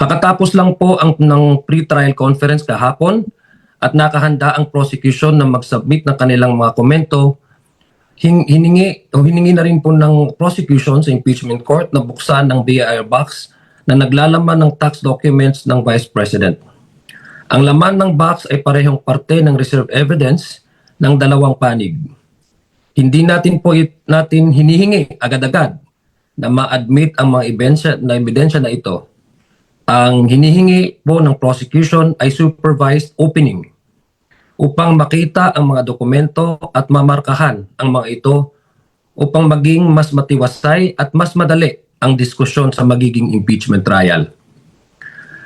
Kakatapos lang po ng pre-trial conference kahapon at nakahanda ang prosecution na mag-submit ng kanilang mga komento. Hiningi na rin po ng prosecution sa impeachment court na buksan ng BIR box na naglalaman ng tax documents ng Vice President. Ang laman ng box ay parehong parte ng reserve evidence ng dalawang panig. Hindi natin hinihingi agad-agad na ma-admit ang mga ebidensya na ito. Ang hinihingi po ng prosecution ay supervised opening upang makita ang mga dokumento at mamarkahan ang mga ito upang maging mas matiwasay at mas madali ang diskusyon sa magiging impeachment trial.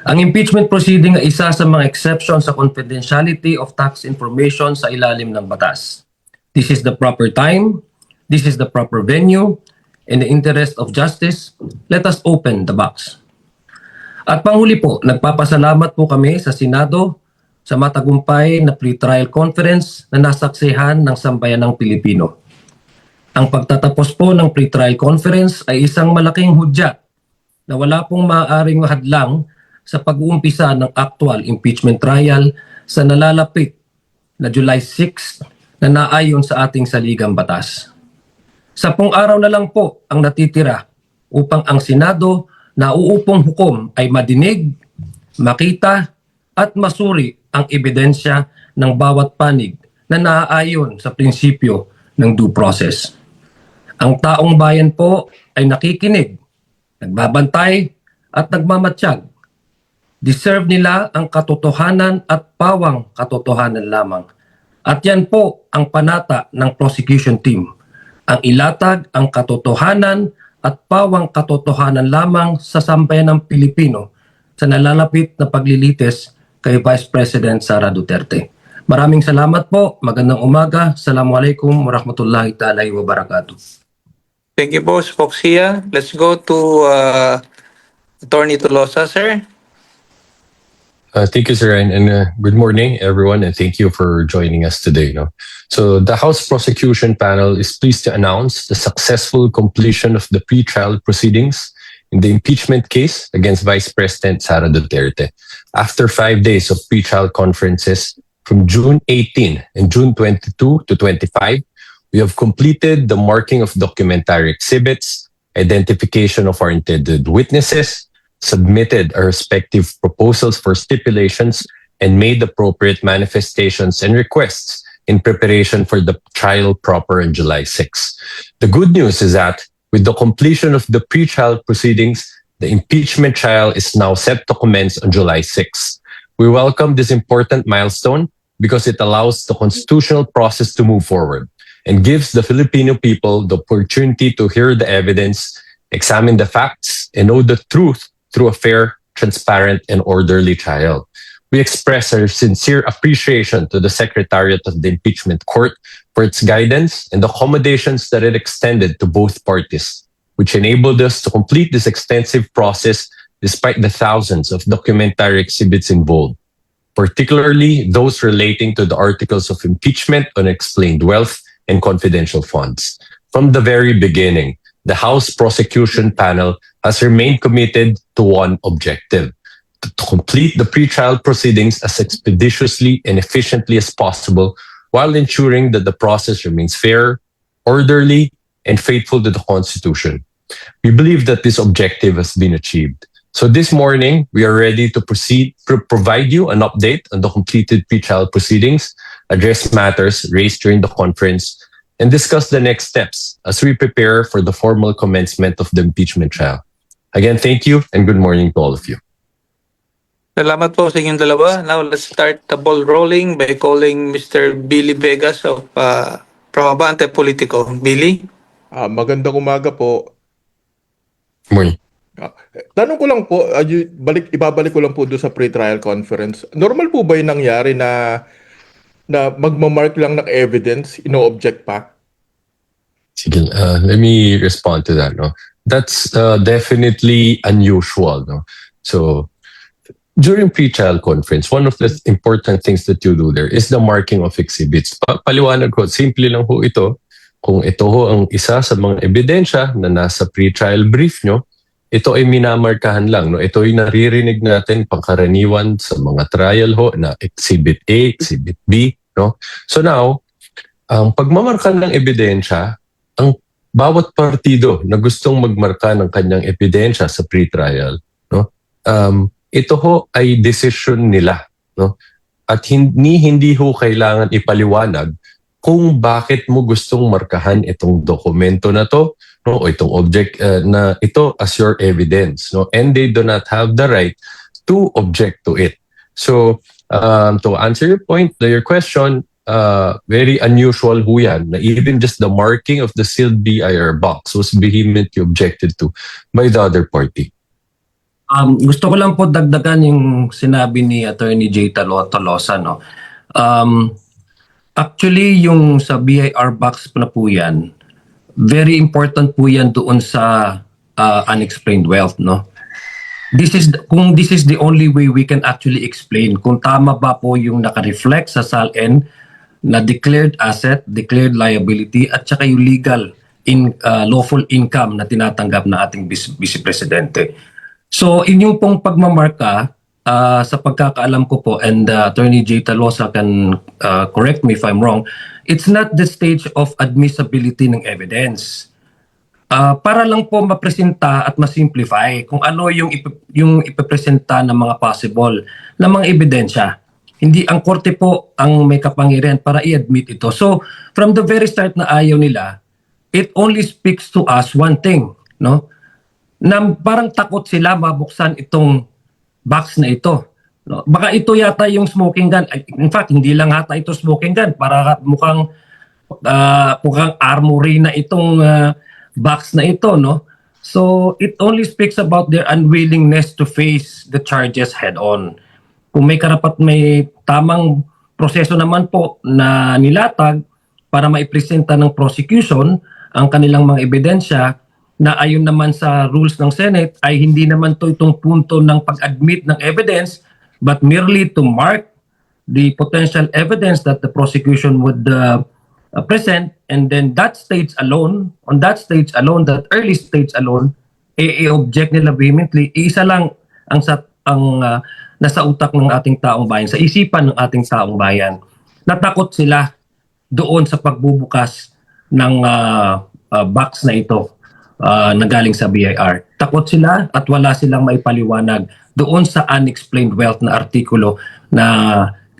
Ang impeachment proceeding ay isa sa mga exception sa confidentiality of tax information sa ilalim ng batas. This is the proper time, this is the proper venue, in the interest of justice, let us open the box. At panghuli po, nagpapasalamat po kami sa Senado sa matagumpay na pre-trial conference na nasaksihan ng sambayanang Pilipino. Ang pagtatapos po ng pre-trial conference ay isang malaking hudyat na wala pong maaaring hadlang sa pag-uumpisa ng actual impeachment trial sa nalalapit na July 6 na naayon sa ating saligang batas. 10 araw na lang po ang natitira upang ang Senado na uupong hukom ay madinig, makita at masuri ang ebidensya ng bawat panig na naaayon sa prinsipyo ng due process. Ang taong bayan po ay nakikinig, nagbabantay at nagmamatsyag. Deserve nila ang katotohanan at pawang katotohanan lamang. At yan po ang panata ng prosecution team. Ang ilatag ang katotohanan at pawang katotohanan lamang sa sambayan ng Pilipino sa nalalapit na paglilitis kay Vice President Sara Duterte. Maraming salamat po. Magandang umaga. Assalamualaikum warahmatullahi ta'ala wabarakatuh. Thank you, Boss Foxia. Let's go to Attorney Tolosa, sir. Thank you, sir, and good morning, everyone, and thank you for joining us today. So the House Prosecution Panel is pleased to announce the successful completion of the pre-trial proceedings in the impeachment case against Vice President Sara Duterte. After 5 days of pre-trial conferences from June 18 and June 22 to 25, we have completed the marking of documentary exhibits, identification of our intended witnesses, submitted our respective proposals for stipulations, and made appropriate manifestations and requests in preparation for the trial proper on July 6. The good news is that with the completion of the pre-trial proceedings, the impeachment trial is now set to commence on July 6. We welcome this important milestone because it allows the constitutional process to move forward and gives the Filipino people the opportunity to hear the evidence, examine the facts, and know the truth through a fair, transparent, and orderly trial. We express our sincere appreciation to the Secretariat of the Impeachment Court for its guidance and the accommodations that it extended to both parties, which enabled us to complete this extensive process despite the thousands of documentary exhibits involved, particularly those relating to the articles of impeachment on explained wealth and confidential funds. From the very beginning, the House Prosecution Panel has remained committed to one objective: to complete the pre-trial proceedings as expeditiously and efficiently as possible while ensuring that the process remains fair, orderly, and faithful to the Constitution. We believe that this objective has been achieved. So this morning, we are ready to proceed to provide you an update on the completed pre-trial proceedings, address matters raised during the conference, and discuss the next steps as we prepare for the formal commencement of the impeachment trial. Again, thank you and good morning to all of you. Salamat po sa inyong dalawa. Now, let's start the ball rolling by calling Mr. Billy Vegas of from Abante Politico. Billy? Magandang umaga po. Morning. Tanong ko lang po, ibabalik ko lang po doon sa pre-trial conference. Normal po ba yung nangyari na magmamark lang ng evidence, ino-object pa? Sige, let me respond to that. No? That's definitely unusual. No? So, during pre-trial conference, one of the important things that you do there is the marking of exhibits. Paliwanag ko, simple lang po ito. Kung ito ho ang isa sa mga ebidensya na nasa pre-trial brief nyo, ito ay minamarkahan lang. No? Ito ay naririnig natin pangkaraniwan sa mga trial ho na Exhibit A, Exhibit B. No? So now, ang pagmamarka ng ebidensya, ang bawat partido na gustong magmarka ng kanyang ebidensya sa pre-trial, no? Ito ho ay decision nila. No? At hindi ho kailangan ipaliwanag kung bakit mo gustong markahan itong dokumento na to, no, o itong object na ito as your evidence, no, and they do not have the right to object to it. So to answer your question, very unusual ho yan na even just the marking of the sealed BIR box was vehemently objected to by the other party. Gusto ko lang po dagdagan yung sinabi ni Attorney J. Tolosa, no. Actually, yung sa BIR box na po yan, very important po yan doon sa unexplained wealth, no. Kung this is the only way we can actually explain kung tama ba po yung naka-reflect sa SALN na declared asset, declared liability, at saka yung legal lawful income na tinatanggap na ating Vice Presidente. So, inyong pong pagmamarka, sa pagkakaalam ko po, and Attorney J. Tolosa can correct me if I'm wrong, it's not the stage of admissibility ng evidence. Para lang po mapresenta at masimplify kung ano yung ipipresenta ng mga possible na mga ebidensya. Hindi ang korte po ang may kapangyarihan para i-admit ito. So, from the very start na ayaw nila, it only speaks to us one thing, no? Na parang takot sila mabuksan itong box na ito. No? Baka ito yata yung smoking gun. In fact, hindi lang hata ito smoking gun. Para mukhang armory na itong box na ito. No? So, it only speaks about their unwillingness to face the charges head-on. Kung may may tamang proseso naman po na nilatag para maipresenta ng prosecution ang kanilang mga ebidensya, na ayon naman sa rules ng Senate ay hindi naman to itong punto ng pag-admit ng evidence but merely to mark the potential evidence that the prosecution would present, and then that stage alone, that early stage alone, i-object nila vehemently. Isa lang ang nasa utak ng ating taong bayan, sa isipan ng ating taong bayan. Natakot sila doon sa pagbubukas ng box na ito. Na galing sa BIR. Takot sila at wala silang maipaliwanag doon sa unexplained wealth na artikulo na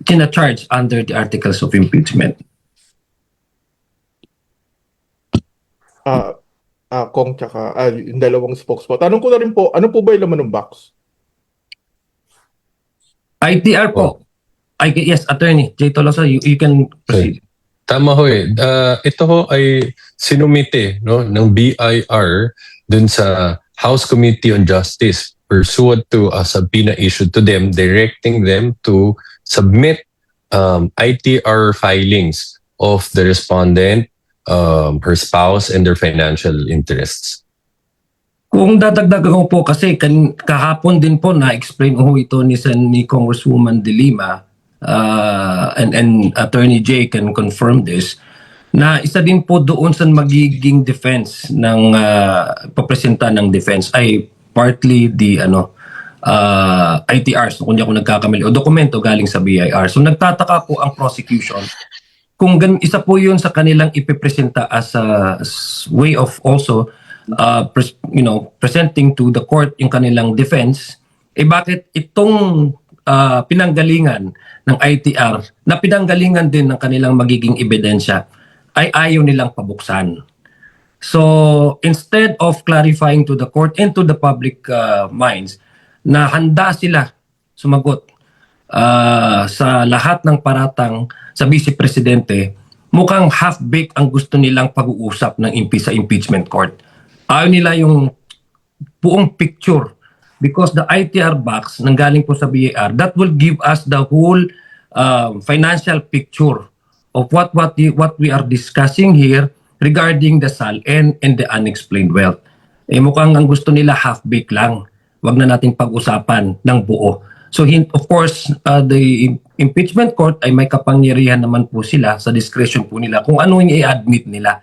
tina-charge under the articles of impeachment. Kong tsaka yung dalawang spokesman. Tanong ko na rin po, ano po ba yung laman ng box? ITR po. Yes, Attorney J. Tolosa, you can proceed. Tama ho eh. Ito ho ay sinumite, no, ng BIR dun sa House Committee on Justice pursuant to a subpoena issued to them directing them to submit ITR filings of the respondent, her spouse, and their financial interests. Kung dadagdagan ko po kasi kahapon din po na-explain ko ito ni Congresswoman De Lima, and Attorney J can confirm this, na isa din po doon sa magiging defense ng papresenta ng defense ay partly the ITRs, kung di ako nagkakamali, o dokumento galing sa BIR. So nagtataka po ang prosecution kung isa po yun sa kanilang ipipresenta as a way of also presenting to the court yung kanilang defense, bakit itong pinanggalingan ng ITR na pinanggalingan din ng kanilang magiging ebidensya ay ayaw nilang pabuksan. So instead of clarifying to the court and to the public minds na handa sila sumagot sa lahat ng paratang sa Vice Presidente, mukhang half-baked ang gusto nilang pag-uusap ng sa impeachment court. Ayaw nila yung buong picture. Because the ITR box nanggaling po sa BIR, that will give us the whole financial picture of what we are discussing here regarding the SALN and the unexplained wealth. Mukhang ang gusto nila half-baked lang. Wag na nating pag-usapan ng buo. So of course, the impeachment court ay may kapangyarihan naman po sila sa discretion po nila kung ano yung i-admit nila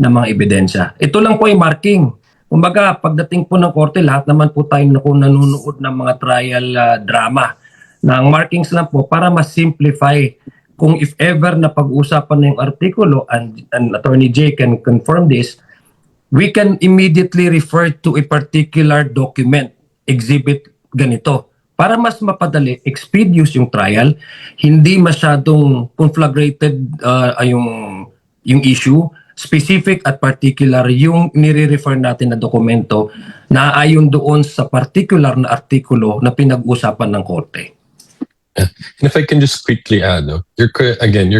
ng mga ebidensya. Ito lang po ay marking Kumbaga, pagdating po ng korte, lahat naman po tayo nanonood ng mga trial drama. Na ang markings lang po para ma-simplify kung if ever na pag-uusapan na yung artikulo, and Attorney Jay can confirm this, we can immediately refer to a particular document, exhibit ganito. Para mas mapadali, expeditious yung trial, hindi masyadong conflagrated yung issue, specific at particular yung nire-refer natin na dokumento na ayon doon sa particular na artikulo na pinag-usapan ng korte. And if I can just quickly add, no, your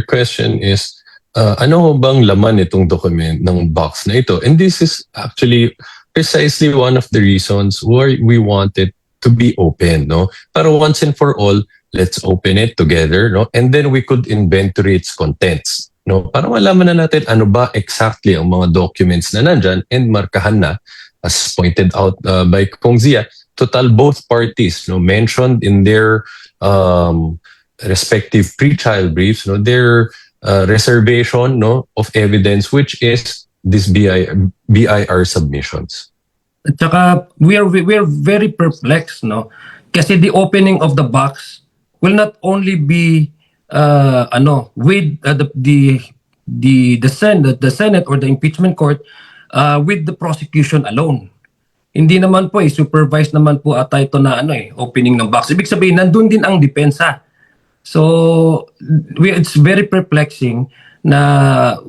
question is, ano ho bang laman itong document ng box na ito? And this is actually precisely one of the reasons why we want it to be open, no? Pero once and for all, let's open it together, no? And then we could inventory its contents, no? Para malaman na natin ano ba exactly ang mga documents na nandyan and markahan na, as pointed out by Kong Zia, total both parties, no, mentioned in their respective pre-trial briefs, no, their reservation, no, of evidence, which is this BIR submissions. At saka we are very perplexed, no? Kasi the opening of the box will not only be with the Senate or the impeachment court with the prosecution alone. Hindi naman po supervised naman po ata ito na opening ng box. Ibig sabihin nandun din ang depensa. So it's very perplexing na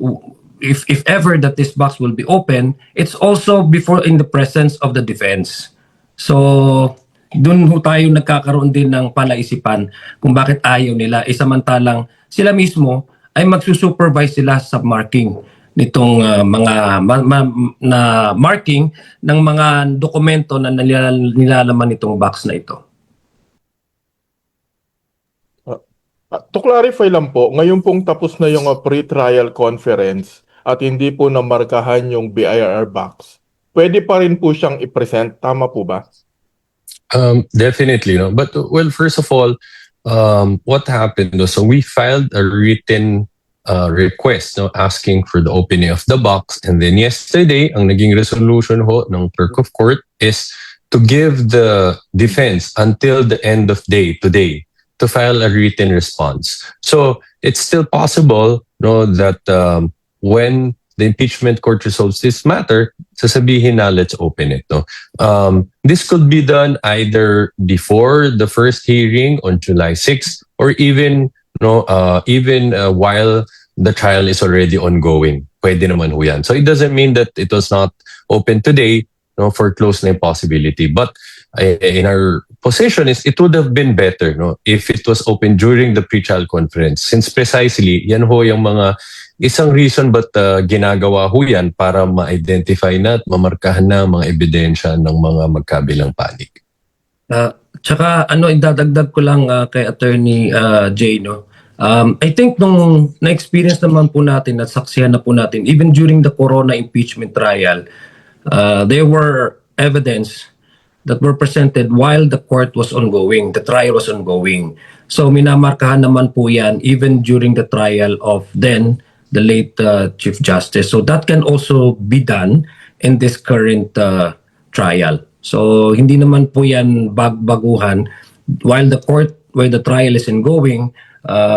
if ever that this box will be open, it's also before in the presence of the defense. So doon ho tayo nagkakaroon din ng palaisipan kung bakit ayaw nila. Samantalang sila mismo ay magsusupervise sila sa marking nitong mga na marking ng mga dokumento na nilalaman nitong box na ito. To clarify lang po, ngayon pong tapos na yung pre-trial conference at hindi po namarkahan yung BIR box, pwede pa rin po siyang i-present. Tama po ba? Definitely, no. But well, first of all, what happened? No? So we filed a written request, no, asking for the opening of the box, and then yesterday, ang naging resolution ho ng clerk of court is to give the defense until the end of day today to file a written response. So it's still possible, no, that when the impeachment court resolves this matter, sasabihin na let's open it. No, this could be done either before the first hearing on July 6th, or even while the trial is already ongoing. Pwede naman ho yan. So it doesn't mean that it was not open today, no, for close na possibility. But in our position is it would have been better, no, if it was open during the pre-trial conference, since precisely yan ho yung mga isang reason but ginagawa ho yan para ma-identify na at mamarkahan na mga ebidensya ng mga magkabilang panig. Tsaka idadagdag ko lang kay Attorney Jay, no. I think nung na-experience naman po natin at saksihan na po natin even during the Corona impeachment trial, there were evidence that were presented while the court was ongoing, the trial was ongoing. So minamarkahan naman po yan even during the trial of then the late Chief Justice. So that can also be done in this current trial. So hindi naman po yan baguhan while the trial is ongoing,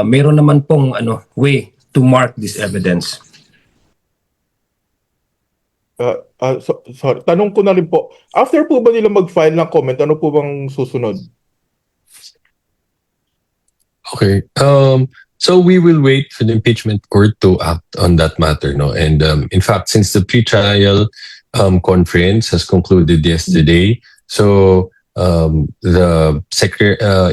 meron naman pong way to mark this evidence. Sorry, tanong ko na rin po. After po ba nila mag-file ng comment, ano po bang susunod? Okay. So we will wait for the impeachment court to act on that matter, no. And in fact, since the pre-trial conference has concluded yesterday, so the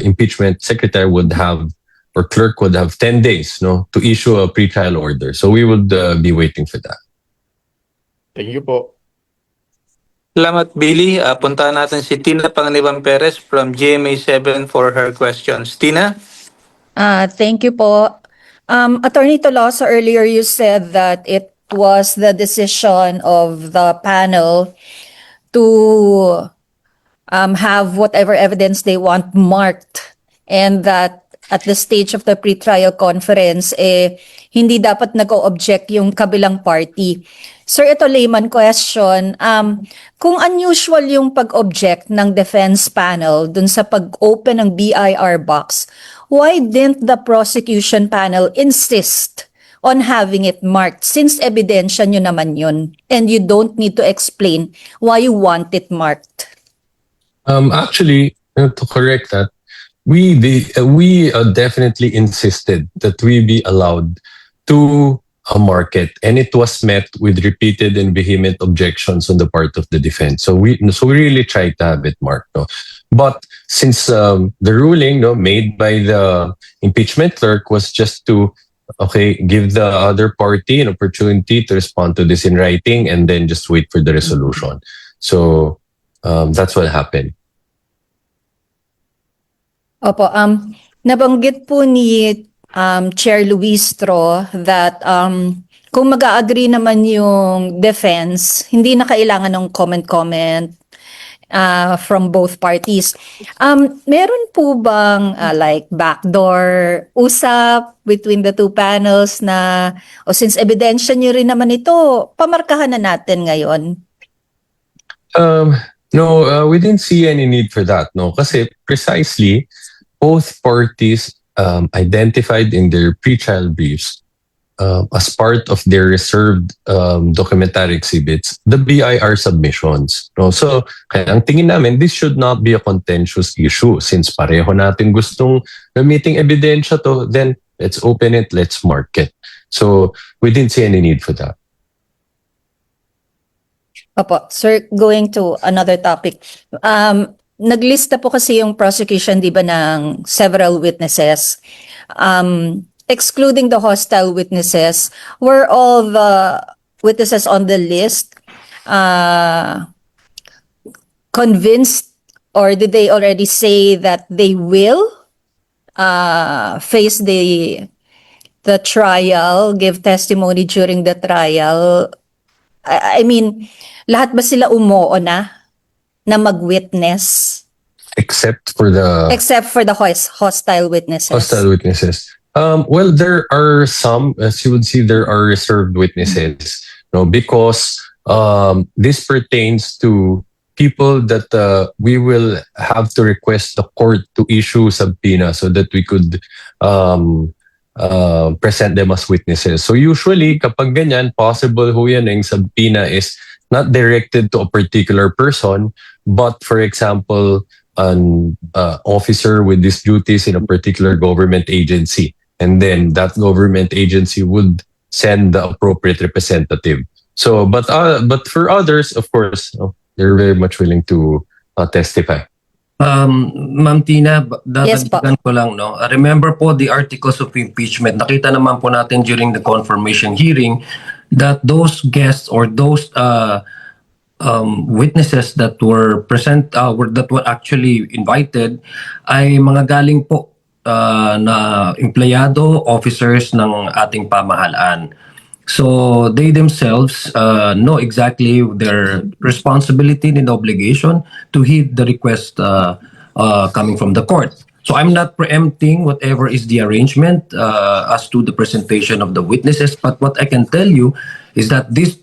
impeachment secretary would have, or clerk would have 10 days, no, to issue a pre-trial order. So we would be waiting for that. Thank you po. Salamat, Billy. Puntahan natin si Tina Panganiban Perez from GMA7 for her questions. Tina? Thank you po. Attorney Tolosa, earlier you said that it was the decision of the panel to have whatever evidence they want marked, and that at the stage of the pretrial conference, hindi dapat nag-o-object yung kabilang party. Sir, ito layman question. Kung unusual yung pag-object ng defense panel dun sa pag-open ng BIR box, why didn't the prosecution panel insist on having it marked since ebidensya nyo naman yun and you don't need to explain why you want it marked? Actually, to correct that, we definitely insisted that we be allowed to market, and it was met with repeated and vehement objections on the part of the defense. So we really tried to have it marked. No? But since the ruling made by the impeachment clerk was just to give the other party an opportunity to respond to this in writing and then just wait for the resolution. So that's what happened. Opo, nabanggit po ni Chair Luistro that kung mag-agree naman yung defense, hindi na kailangan ng comment from both parties. Meron po bang like backdoor usap between the two panels na since ebidensya nyo rin naman ito, pamarkahan na natin ngayon? No, we didn't see any need for that. No, kasi precisely both parties identified in their pre-trial briefs as part of their reserved documentary exhibits the BIR submissions. No? So, kaya ang tingin namin, this should not be a contentious issue since pareho natin gustong gamiting ebidensya to, then let's open it, let's mark it. So, we didn't see any need for that. Opo, sir, going to another topic. Naglista po kasi yung prosecution, di ba, ng several witnesses. Excluding the hostile witnesses, were all the witnesses on the list convinced, or did they already say that they will face the trial, give testimony during the trial? I mean, lahat ba sila umuo na mag-witness? Except for the hostile witnesses. Hostile witnesses. Well, there are some, as you would see, there are reserved witnesses. No, because this pertains to people that we will have to request the court to issue subpoena so that we could present them as witnesses. So usually, kapag ganyan, possible ho yan yung subpoena is not directed to a particular person, but for example, an officer with these duties in a particular government agency. And then that government agency would send the appropriate representative. So, but for others, of course, they're very much willing to testify. Ma'am Tina, Yes po. dadagdagan ko lang, no? Remember po the articles of impeachment. Nakita naman po natin during the confirmation hearing that those guests or those witnesses that were present, that were actually invited, ay mga galing po na empleyado, officers ng ating pamahalaan. So they themselves know exactly their responsibility and obligation to heed the request coming from the court. So I'm not preempting whatever is the arrangement as to the presentation of the witnesses, but what I can tell you is that these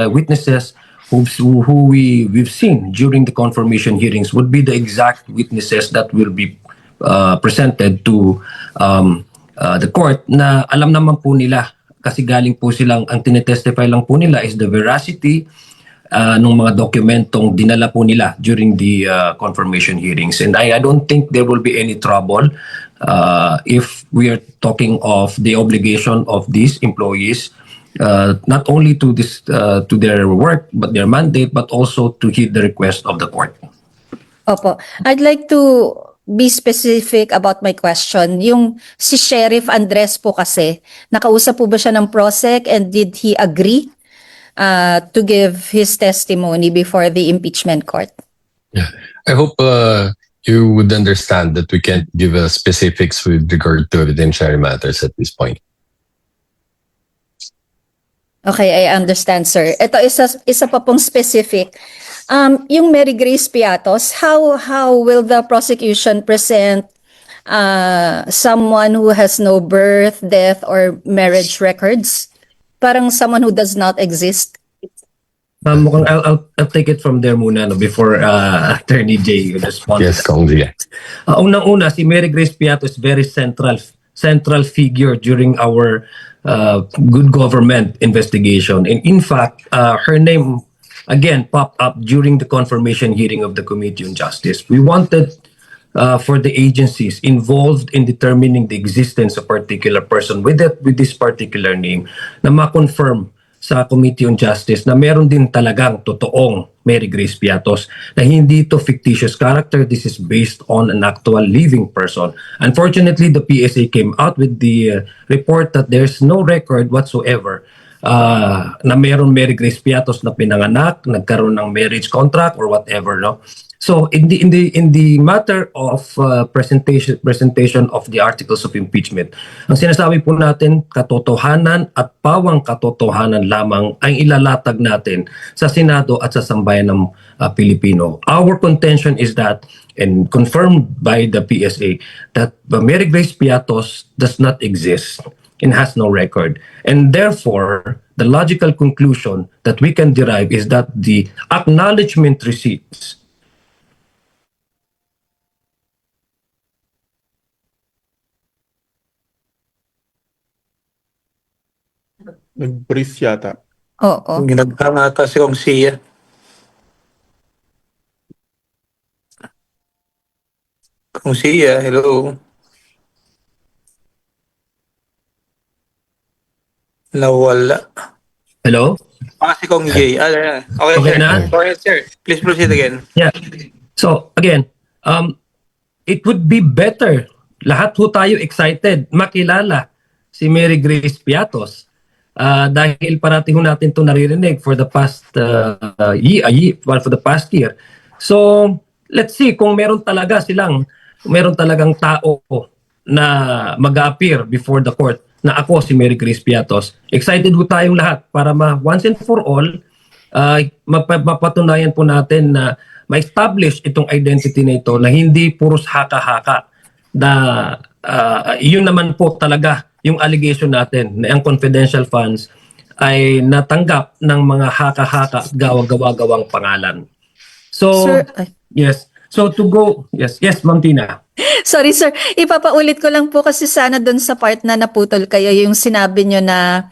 witnesses who we've seen during the confirmation hearings would be the exact witnesses that will be presented to the court na alam naman po nila kasi galing po silang, ang tinetestify lang po nila is the veracity ng mga dokumentong dinala po nila during the confirmation hearings. And I don't think there will be any trouble if we are talking of the obligation of these employees not only to their work, but their mandate, but also to heed the request of the court. Opo. I'd like to be specific about my question. Yung si Sheriff Andres po kasi, nakausap po ba siya ng PROSEC and did he agree to give his testimony before the impeachment court? Yeah, I hope you would understand that we can't give specifics with regard to evidentiary matters at this point. Okay, I understand, sir. Ito isa pa pong specific. Yung Mary Grace Piatos, how will the prosecution present someone who has no birth, death, or marriage records? Parang someone who does not exist. Mukhang I'll take it from there muna no, before Attorney Jay responds. Yes, Kong Gia. Unang-una, si Mary Grace Piato is very central figure during our good government investigation. And in fact, her name again popped up during the confirmation hearing of the Committee on Justice. We wanted for the agencies involved in determining the existence of a particular person with this particular name na ma-confirm sa Committee on Justice na meron din talagang totoong Mary Grace Piatos na hindi to fictitious character. This is based on an actual living person. Unfortunately, the PSA came out with the report that there's no record whatsoever na meron Mary Grace Piatos na pinanganak, nagkaroon ng marriage contract or whatever, no? So in the matter of presentation of the articles of impeachment, ang sinasabi po natin, katotohanan at pawang katotohanan lamang ang ilalatag natin sa Senado at sa sambayan ng Pilipino. Our contention is that, and confirmed by the PSA, that Mary Grace Piatos does not exist and has no record. And therefore, the logical conclusion that we can derive is that the acknowledgement receipts Nag-breeze yata. Oo. Ginagpangata si Kong Sia. Kong Sia, hello. Nawala. Hello? Si Kong Jay. Okay, Okay sir. na? Go ahead, sir. Please proceed again. Yeah. So again, it would be better, lahat ho tayo excited, makilala si Mary Grace Piatos. Dahil parati ho natin ito naririnig for the past year. So, let's see kung meron talagang tao na mag-appear before the court na ako si Mary Grace Piatos. Excited ho tayong lahat para once and for all, mapatunayan po natin na ma-establish itong identity na ito na hindi puros haka-haka. Na yun naman po talaga yung allegation natin na ang confidential funds ay natanggap ng mga haka-haka at gawa-gawa-gawang pangalan. So, Sir, ay. yes. So to go, yes, Ma'am Tina. Sorry sir, ipapaulit ko lang po kasi sana doon sa part na naputol kayo yung sinabi nyo na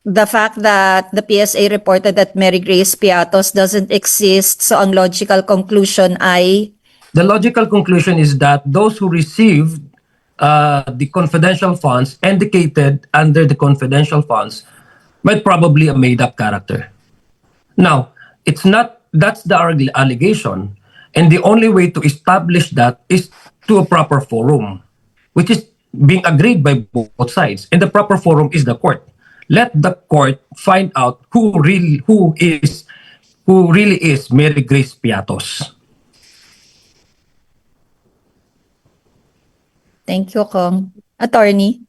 the fact that the PSA reported that Mary Grace Piatos doesn't exist, so ang logical conclusion ay... The logical conclusion is that those who received the confidential funds indicated under the confidential funds might probably a made-up character. Now, that's the allegation, and the only way to establish that is to a proper forum, which is being agreed by both sides, and the proper forum is the court. Let the court find out who really is Mary Grace Piatos. Thank you, Kong. Attorney?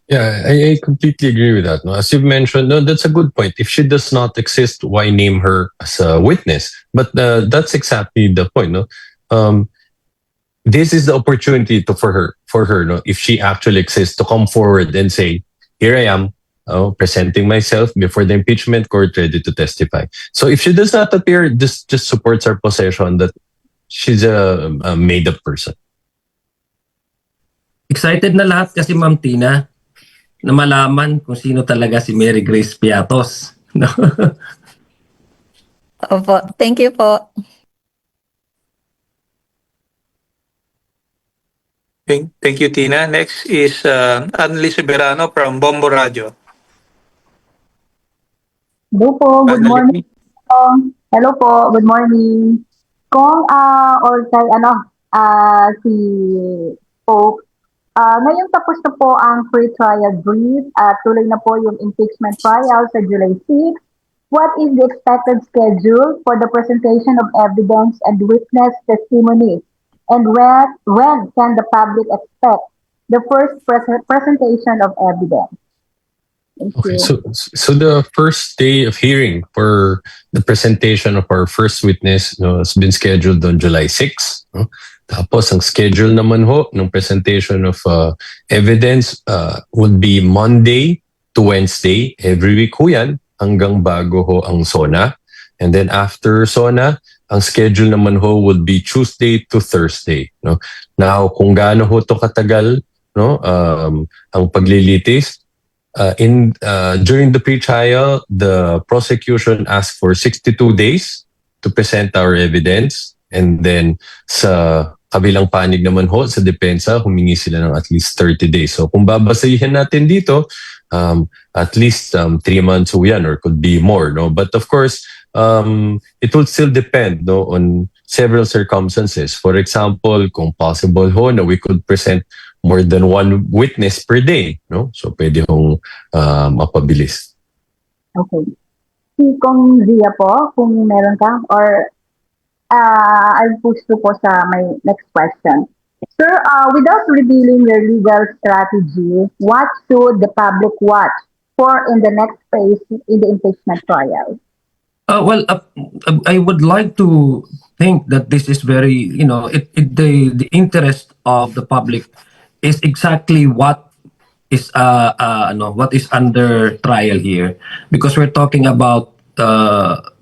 Yeah, I completely agree with that. No? As you've mentioned, no, that's a good point. If she does not exist, why name her as a witness? But that's exactly the point. No, this is the opportunity for her. No, if she actually exists, to come forward and say, "Here I am, presenting myself before the impeachment court, ready to testify." So if she does not appear, this just supports our position that she's a made-up person. Excited na lahat kasi Ma'am Tina na malaman kung sino talaga si Mary Grace Piatos. No? Opo. Thank you po. Thank you, Tina. Next is Annalise Soberano from Bombo Radio. Hello po, good morning. Hello po, good morning. Kung or kay si Pope, ngayon tapos na po ang pre-trial brief at tuloy na po yung impeachment trial sa July 6. What is the expected schedule for the presentation of evidence and witness testimony? And when can the public expect the first presentation of evidence? Thank Okay, you. so the first day of hearing for the presentation of our first witness, has been scheduled on July 6. Tapos ang schedule naman ho ng presentation of evidence would be Monday to Wednesday. Every week ho yan hanggang bago ho ang SONA. And then after SONA, ang schedule naman ho would be Tuesday to Thursday. No? Now, kung gaano ho to katagal, no, ang paglilitis, during the pre-trial, the prosecution asked for 62 days to present our evidence. And then sa kabilang panig naman ho, sa depensa, humingi sila ng at least 30 days. So kung babasahin natin dito, at least 3 months ho yan or could be more. No? But of course, it will still depend, no, on several circumstances. For example, kung possible ho na we could present more than one witness per day, no? So pwede hong mapabilis. Okay. Si Kong Zia po, kung meron ka, or I'll push to po sa my next question. Sir, without revealing your legal strategy, what should the public watch for in the next phase in the impeachment trial? Well, I would like to think that this is very, the interest of the public is exactly what is what is under trial here, because we're talking about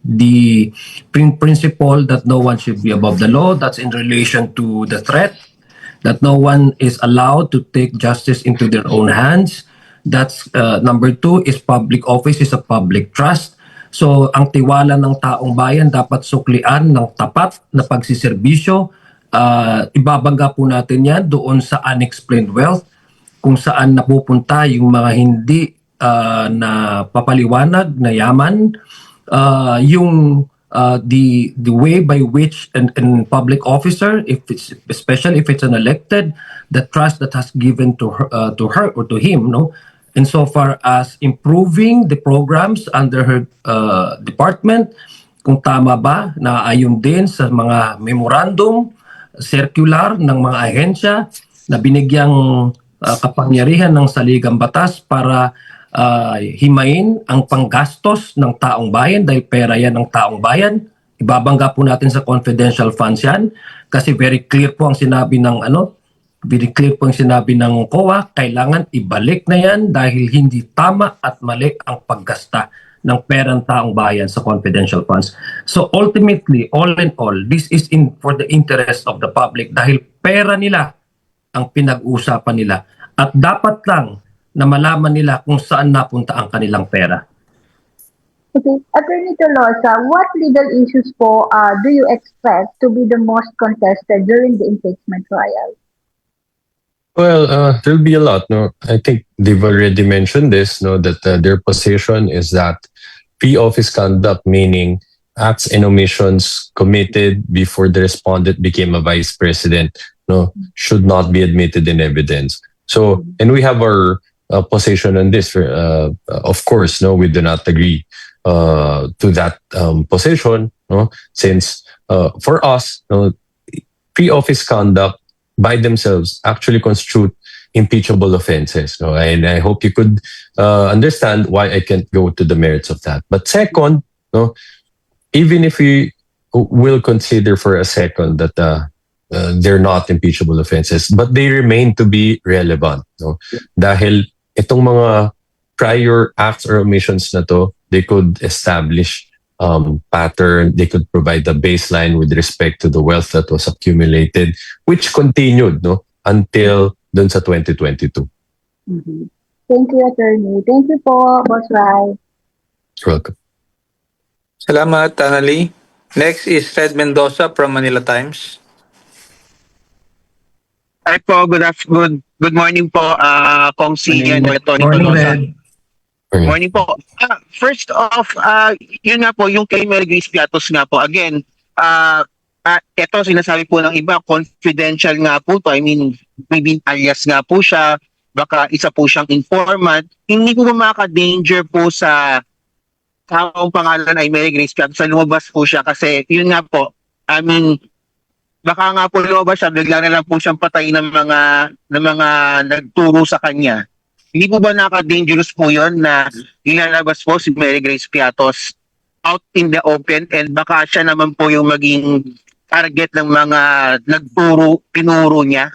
the principle that no one should be above the law. That's in relation to the threat that no one is allowed to take justice into their own hands. That's number 2 is public office is a public trust. So ang tiwala ng taong bayan dapat suklian ng tapat na pagsiserbisyo. Ibabangga po natin yan doon sa unexplained wealth, kung saan napupunta yung mga hindi na papaliwanag na yaman, the way by which an public officer, especially if it's an elected, the trust that has given to her or to him, no, insofar as improving the programs under her department, kung tama ba na ayon din sa mga memorandum, circular ng mga ahensya na binigyang kapangyarihan ng saligang batas para himayin ang panggastos ng taong bayan dahil pera yan ng taong bayan. Ibabangga po natin sa confidential funds yan kasi very clear po ang sinabi ng COA, kailangan ibalik na yan dahil hindi tama at mali ang paggasta ng perang taong bayan sa confidential funds. So ultimately, all in all, this is for the interest of the public dahil pera nila ang pinag-uusapan nila at dapat lang na malaman nila kung saan napunta ang kanilang pera. Okay. Attorney Tolosa, what legal issues po do you expect to be the most contested during the impeachment trial? Well, there'll be a lot. No, I think they've already mentioned this. No, that their position is that pre-office conduct, meaning acts and omissions committed before the respondent became a vice president, no, should not be admitted in evidence. So, and we have our position on this. Of course, no, we do not agree to that position. No, since for us, no, pre-office conduct by themselves actually constitute impeachable offenses. No? And I hope you could understand why I can't go to the merits of that. But second, no, even if we will consider for a second that they're not impeachable offenses, but they remain to be relevant. No? Dahil itong mga prior acts or omissions na to, they could establish pattern, they could provide a baseline with respect to the wealth that was accumulated, which continued, no, until dun sa 2022. Mm-hmm. Thank you, Attorney. Thank you po, Boss Rai. You're welcome. Salamat, Annalie. Next is Red Mendoza from Manila Times. Hi po, good morning po, Kong C and Tony Morning, Tolosa. Red. Morning po. First off, yun nga po, yung kay Mary Grace Piatos nga po, again, eto sinasabi po ng iba, confidential nga po to. I mean, maybe alias nga po siya, baka isa po siyang informant. Hindi po ba maka-danger po sa taong pangalan ay Mary Grace Piatos sa lumabas po siya kasi yun nga po, I mean, baka nga po lumabas siya, bigla na lang po siyang patay ng mga nagturo sa kanya. Hindi po ba naka-dangerous po yun na ilalabas po si Mary Grace Piatos out in the open and baka siya naman po yung maging target ng mga tinuro niya?